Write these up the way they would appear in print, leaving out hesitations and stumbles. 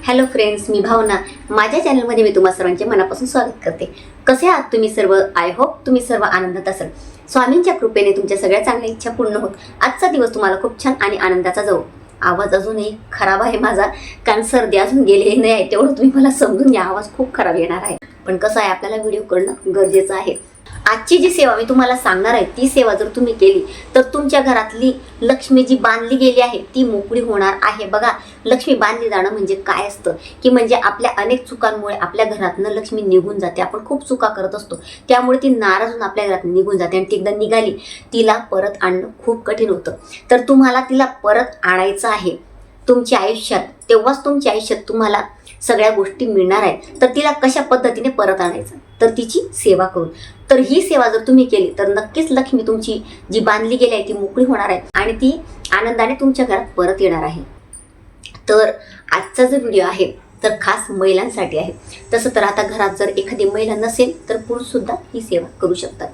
Hello friends, मी भावना. माझ्या चॅनलमध्ये मी तुम्हा सर्वांचे मनापासून स्वागत करते. कसे आहात तुम्ही सर्व? आय होप तुम्ही सर्व आनंदात असाल. स्वामींच्या कृपेने तुमच्या सगळ्या चांगल्या इच्छा पूर्ण होत आजचा दिवस तुम्हाला खूप छान आणि आनंदाचा जाऊ. आवाज अजूनही खराब आहे माझा, कारण सर्दी अजून गेलेली नाही आहे, तेवढं तुम्ही मला समजून घ्या. आवाज खूप खराब येणार आहे, पण कसं आहे, आपल्याला व्हिडिओ करणं गरजेचं आहे. आजची जी सेवा मी तुम्हाला सांगणार आहे, ती सेवा जर तुम्ही केली तर तुमच्या घरातली लक्ष्मी जी बांधली गेली आहे ती मोकळी होणार आहे. बघा, लक्ष्मी बांधली जाणं म्हणजे काय असतं की म्हणजे आपल्या अनेक चुकांमुळे आपल्या घरातनं लक्ष्मी निघून जाते. आपण खूप चुका करत असतो, त्यामुळे ती नाराज होऊन आपल्या घरात निघून जाते आणि ती एकदा निघाली तिला परत आणणं खूप कठीण होतं. तर तुम्हाला तिला परत आणायचं आहे तुमच्या आयुष्यात, तेव्हाच तुमच्या आयुष्यात तुम्हाला सगळ्या गोष्टी मिळणार आहेत. तर तिला कशा पद्धतीने परत आणायचं, तर तिची सेवा करून. तर ही सेवा जर तुम्ही केली तर नक्कीच लक्ष्मी तुमची जी बांधली गेली आहे ती मोकळी होणार आहे आणि ती आनंदाने तुमच्या घरात परत येणार आहे. तर आजचा जो व्हिडिओ आहे तर खास महिलांसाठी आहे. तसं तर आता घरात जर एखादी महिला नसेल तर पुरुष सुद्धा ही सेवा करू शकतात,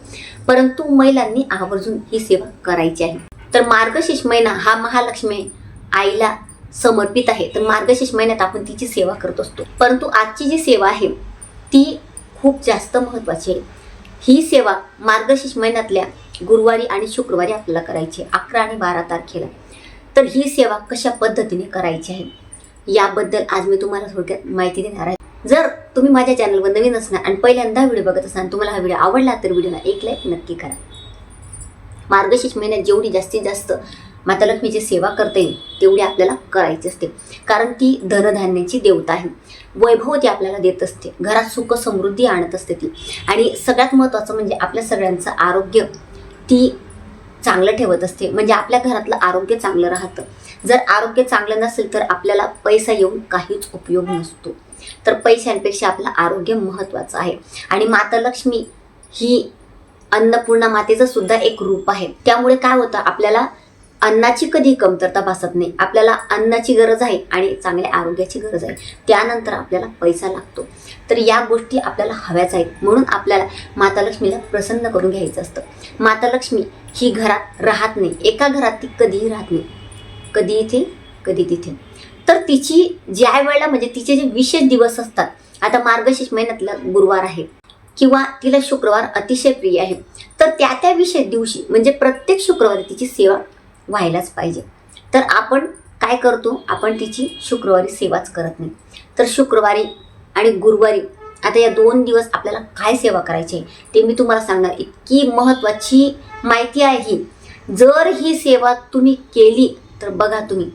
परंतु महिलांनी आवर्जून ही सेवा करायची आहे. तर मार्गशीर्ष महिना हा महालक्ष्मी आईला समर्पित आहे. तर मार्गशीर्ष महिन्यात आपण तिची सेवा करत असतो, परंतु आजची जी सेवा आहे ती खूप जास्त महत्त्वाची आहे. ही सेवा मार्गशीर्ष महिन्यातल्या गुरुवारी आणि शुक्रवारी आपल्याला करायची आहे, 11 आणि 12 तारखेला. तर ही सेवा कशा पद्धतीने करायची आहे याबद्दल आज मी तुम्हाला थोडक्यात माहिती देणार आहे. जर तुम्ही माझ्या चॅनलवर नवीन असणार आणि पहिल्यांदा व्हिडिओ बघत असाल, तुम्हाला हा व्हिडिओ आवडला तर व्हिडिओला एक लाईक नक्की करा. मार्गशीर्ष महिन्यात जेवढी जास्तीत जास्त माता लक्ष्मीची सेवा करता येईल तेवढी आपल्याला करायची असते, कारण ती धनधान्याची देवता आहे. वैभव ती आपल्याला देत असते, घरात सुख समृद्धी आणत असते ती. आणि सगळ्यात महत्त्वाचं म्हणजे आपल्या सगळ्यांचं आरोग्य ती चांगलं ठेवत असते, म्हणजे आपल्या घरातलं आरोग्य चांगलं राहतं. जर आरोग्य चांगलं नसेल तर आपल्याला पैसा येऊन काहीच उपयोग नसतो. तर पैशांपेक्षा आपलं आरोग्य महत्त्वाचं आहे. आणि माता लक्ष्मी ही अन्नपूर्णा मातेचं सुद्धा एक रूप आहे. त्यामुळे काय होतं, आपल्याला अन्नाची कधी कमतरता भासत नाही. आपल्याला अन्नाची गरज आहे आणि चांगल्या आरोग्याची गरज आहे, त्यानंतर आपल्याला पैसा लागतो. तर या गोष्टी आपल्याला हव्याच आहेत, म्हणून आपल्याला माता लक्ष्मीला प्रसन्न करून घ्यायचं असतं. माता लक्ष्मी ही घरात राहत नाही, एका घरात ती कधीही राहत नाही, कधी इथे कधी तिथे. तर तिची ज्या वेळेला म्हणजे तिचे जे विशेष दिवस असतात, आता मार्गशीर्ष महिन्यातला गुरुवार आहे किंवा तिला शुक्रवार अतिशय प्रिय आहे, तर त्या विशेष दिवशी म्हणजे प्रत्येक शुक्रवारी तिची सेवा व्हायलाच पाहिजे. तर आपण काय करतो, आपण तिची शुक्रवारी सेवाच करत नाही. तर शुक्रवारी आणि गुरुवारी आता या 2 दिवस आपल्याला काय सेवा करायची आहे ते मी तुम्हाला सांगणार. इतकी महत्त्वाची माहिती आहे ही. जर ही सेवा तुम्ही केली तर बघा, तुम्ही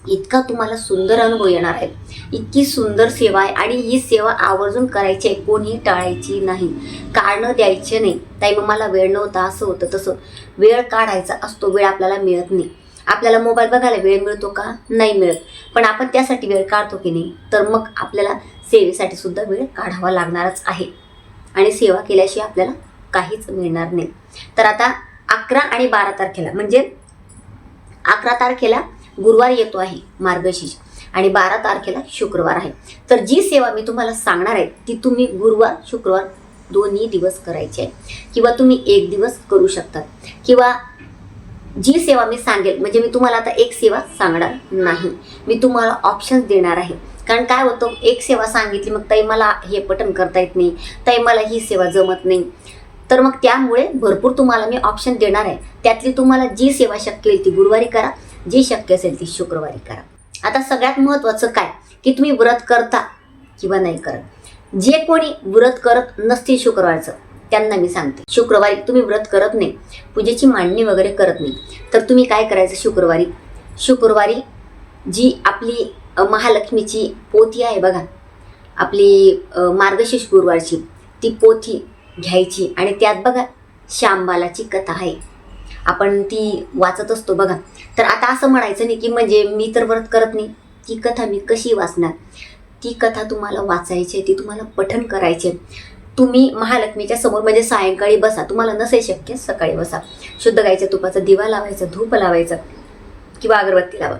इतका तुम्हाला सुंदर अनुभव येणार आहे. इतकी सुंदर सेवा आहे आणि ही सेवा आवर्जून करायची आहे, कोणी टाळायची नाही, कारणं द्यायचे नाही. ताई मग मला वेळ नव्हता, असं होतं तसं. वेळ काढायचा असतो, वेळ आपल्याला मिळत नाही. आपल्याला मोबाईल बघायला वेळ मिळतो का? नाही मिळत, पण आपण त्यासाठी वेळ काढतो की नाही? तर मग आपल्याला सेवेसाठी सुद्धा वेळ काढावा लागणारच आहे आणि सेवा केल्याशिवाय आपल्याला काहीच मिळणार नाही. तर आता 11 आणि 12 तारखेला म्हणजे 11 तारखेला गुरुवार येतो आहे मार्गशीर्ष आणि 12 तारखेला शुक्रवार आहे. तर जी सेवा मी तुम्हाला सांगणार आहे ती तुम्ही गुरुवार शुक्रवार दोन्ही दिवस करायची आहे, किंवा तुम्ही एक दिवस करू शकता. किंवा जी सेवा मी सांगेल, म्हणजे मी तुम्हाला आता एक सेवा सांगणार नाही, मी तुम्हाला ऑप्शन्स देणार आहे. कारण काय होतं, एक सेवा सांगितली मग ताई मला हे पठण करता येत नाही, ताई मला ही सेवा जमत नाही, तर मग त्यामुळे भरपूर तुम्हाला मी ऑप्शन देणार आहे. त्यातली तुम्हाला जी सेवा शक्य होईल ती गुरुवारी करा, जी शक्य असेल ती शुक्रवारी करा. आता सगळ्यात महत्त्वाचं काय की तुम्ही व्रत करता किंवा नाही करत. जे कोणी व्रत करत नसतील शुक्रवारचं त्यांना मी सांगते, शुक्रवारी तुम्ही व्रत करत नाही, पूजेची मांडणी वगैरे करत नाही, तर तुम्ही काय करायचं, शुक्रवारी जी आपली महालक्ष्मीची पोथी आहे बघा, आपली मार्गशीर्ष गुरुवारची, ती पोथी घ्यायची आणि त्यात बघा श्यामबालाची कथा आहे, आपण ती वाचत असतो बघा. तर आता असं म्हणायचं नाही की म्हणजे मी तर व्रत करत नाही, ती कथा मी कशी वाचणार. ती कथा तुम्हाला वाचायची, ती तुम्हाला पठण करायचे. तुम्ही महालक्ष्मीच्या समोर म्हणजे सायंकाळी बसा, तुम्हाला नसेल शक्य सकाळी बसा, शुद्ध गाईच्या तुपाचा दिवा लावायचा, धूप लावायचा किंवा अगरबत्ती लावा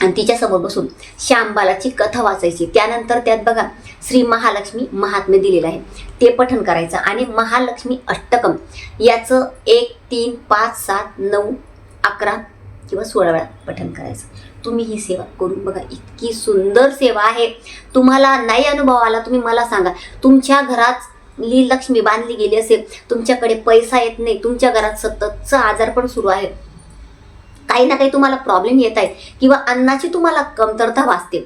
आणि तिच्यासमोर बसून श्यामबालाची कथा वाचायची. त्यानंतर त्यात बघा श्री महालक्ष्मी महात्म्य दिलेलं आहे, ते पठण करायचं. आणि महालक्ष्मी अष्टकम याचं 1, 3, 5, 7, 9, 11 किंवा 16 वेळा पठण करायचं. तुम्ही ही सेवा करून बघा, इतकी सुंदर सेवा आहे. तुम्हाला नाही अनुभव आला, तुम्ही मला सांगा. तुमच्या घरात लक्ष्मी बांधली गेली असेल, तुमच्याकडे पैसा येत नाही, तुमच्या घरात सततचा आजारपण सुरू आहे, काही ना काही तुम्हाला प्रॉब्लेम येत आहेत किंवा अन्नाची तुम्हाला कमतरता भासते,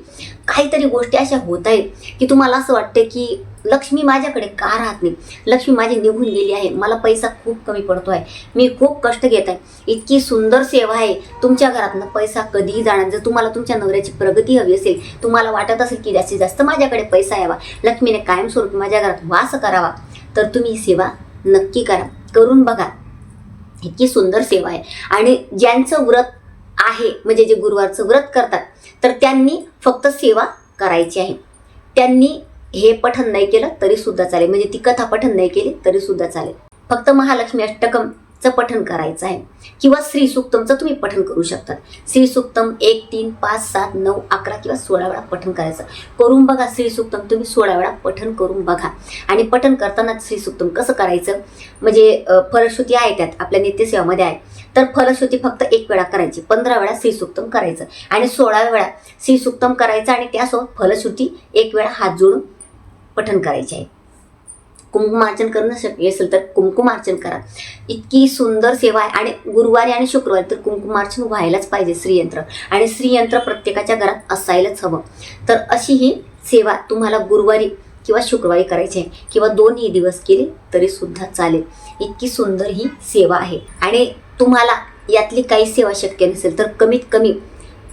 काहीतरी गोष्टी अशा होत आहेत की तुम्हाला असं वाटते की लक्ष्मी माझ्याकडे का राहत नाही, लक्ष्मी माझी निघून गेली आहे, मला पैसा खूप कमी पडतो आहे, मी खूप कष्ट घेत आहे. इतकी सुंदर सेवा आहे. तुमच्या घरातनं पैसा कधीही जाणार. जर तुम्हाला तुमच्या नवऱ्याची प्रगती हवी असेल, तुम्हाला वाटत असेल की जास्तीत जास्त माझ्याकडे पैसा यावा, लक्ष्मीने कायमस्वरूपी माझ्या घरात वास करावा, तर तुम्ही ही सेवा नक्की करा, करून बघा. इतकी सुंदर सेवा आहे. आणि ज्यांचं व्रत आहे, म्हणजे जे गुरुवारचं व्रत करतात, तर त्यांनी फक्त सेवा करायची आहे. त्यांनी हे पठण नाही केलं तरी सुद्धा चालेल, म्हणजे ती कथा पठण नाही केली तरी सुद्धा चालेल. फक्त महालक्ष्मी अष्टकमचं पठण करायचं आहे किंवा श्री सूक्तमचं तुम्ही पठण करू शकता. श्री सूक्तम 1, 3, 5, 7, 9, 11 किंवा 16 वेळा पठण करायचं. करून बघा. श्री सूक्तम तुम्ही 16 वेळा पठण करून बघा. आणि पठण करताना श्री सूक्तम कसं करायचं, म्हणजे फलश्रुती आहे त्यात, आपल्या नित्यसेवामध्ये आहे. तर फलश्रुती फक्त 1 वेळा करायची, 15 वेळा श्री सूक्तम करायचं आणि 16 वेळा श्री सूक्तम करायचं आणि त्यासोबत फलश्रुती 1 वेळा हात जोडून पठण करायचे आहे. कुंकुमार्चन करणं शक्य असेल तर कुंकुमार्चन करा. इतकी सुंदर सेवा आहे. आणि गुरुवारी आणि शुक्रवारी तर कुंकुमार्चन व्हायलाच पाहिजे श्रीयंत्र, आणि श्रीयंत्र प्रत्येकाच्या घरात असायलाच हवं. तर अशी ही सेवा तुम्हाला गुरुवारी किंवा शुक्रवारी करायची आहे, किंवा 2ही दिवस केले तरी सुद्धा चालेल. इतकी सुंदर ही सेवा आहे. आणि तुम्हाला यातली काही सेवा शक्य नसेल तर कमीत कमी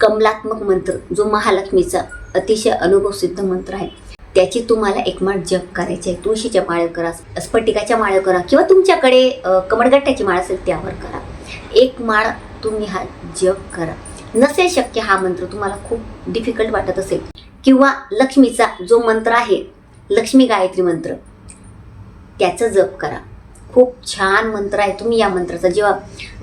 कमलात्मक मंत्र, जो महालक्ष्मीचा अतिशय अनुभवसिद्ध मंत्र आहे, त्याची तुम्हाला 1 माळ जप करायची आहे. तुळशीच्या माळ करा, स्फटिकाच्या माळ करा, किंवा तुमच्याकडे कमळगट्ट्याची माळ असेल त्यावर करा. 1 माळ तुम्ही हा जप करा. नसेल शक्य, हा मंत्र तुम्हाला खूप डिफिकल्ट वाटत असेल, किंवा लक्ष्मीचा जो मंत्र आहे, लक्ष्मी गायत्री मंत्र, त्याचं जप करा. खूप छान मंत्र आहे. तुम्ही या मंत्राचा जेव्हा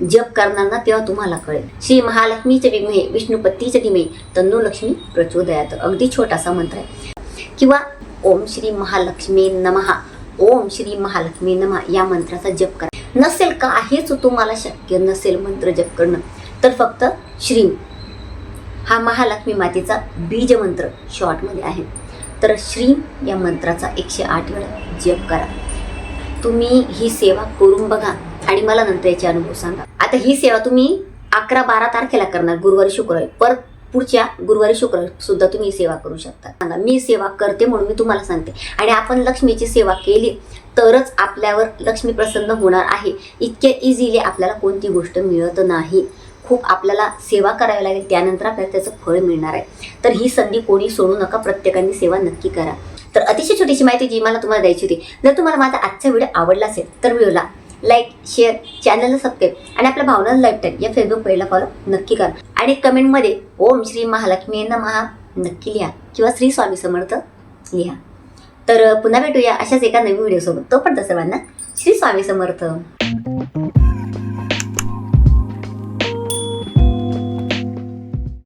जप करणार ना, तेव्हा तुम्हाला कळेल. श्री महालक्ष्मीचे विद्महे विष्णुपत्नीचे धीमहि तन्नो लक्ष्मी प्रचोदयात. अगदी छोटासा मंत्र आहे. किंवा ओम श्री महालक्ष्मी नमः, ओम श्री महालक्ष्मी नमः या मंत्राचा जप करा. नसेल काहीच तुम्हाला शक्य नसेल मंत्र जप करणं, तर फक्त श्री हा महालक्ष्मी मातेचा बीज मंत्र शॉर्टमध्ये आहे, तर श्री या मंत्राचा 108 वेळा जप करा. तुम्ही ही सेवा करून बघा आणि मला नंतर याचे अनुभव सांगा. आता ही सेवा तुम्ही 11-12 तारखेला करणार, गुरुवारी शुक्रवारी. परत पुढच्या गुरुवारी शुक्रवारी सुद्धा तुम्ही सेवा करू शकता. सांगा, मी सेवा करते म्हणून मी तुम्हाला सांगते. आणि आपण लक्ष्मीची सेवा केली तरच आपल्यावर लक्ष्मी प्रसन्न होणार आहे. इतक्या इझिली आपल्याला कोणती गोष्ट मिळत नाही. खूप आपल्याला सेवा करावी लागेल, त्यानंतर आपल्याला त्याचं फळ मिळणार आहे. तर ही संधी कोणी सोडू नका, प्रत्येकाने सेवा नक्की करा. तर अतिशय छोटीशी माहिती जी मला तुम्हाला द्यायची होती. जर तुम्हाला माझा आजचा व्हिडिओ आवडला असेल तर व्हिडिओला लाईक, शेअर, चॅनलला सबस्क्राईब आणि आपल्या भावना लाईफटाईम या फेसबुक पेजला फॉलो नक्की करा. आणि कमेंटमध्ये ओम श्री महालक्ष्मी नमः नक्की लिहा, किंवा श्री स्वामी समर्थ लिहा. तर पुन्हा भेटूया अशाच एका नवीन व्हिडिओसोबत. तोपर्यंत सर्वांना श्री स्वामी समर्थ.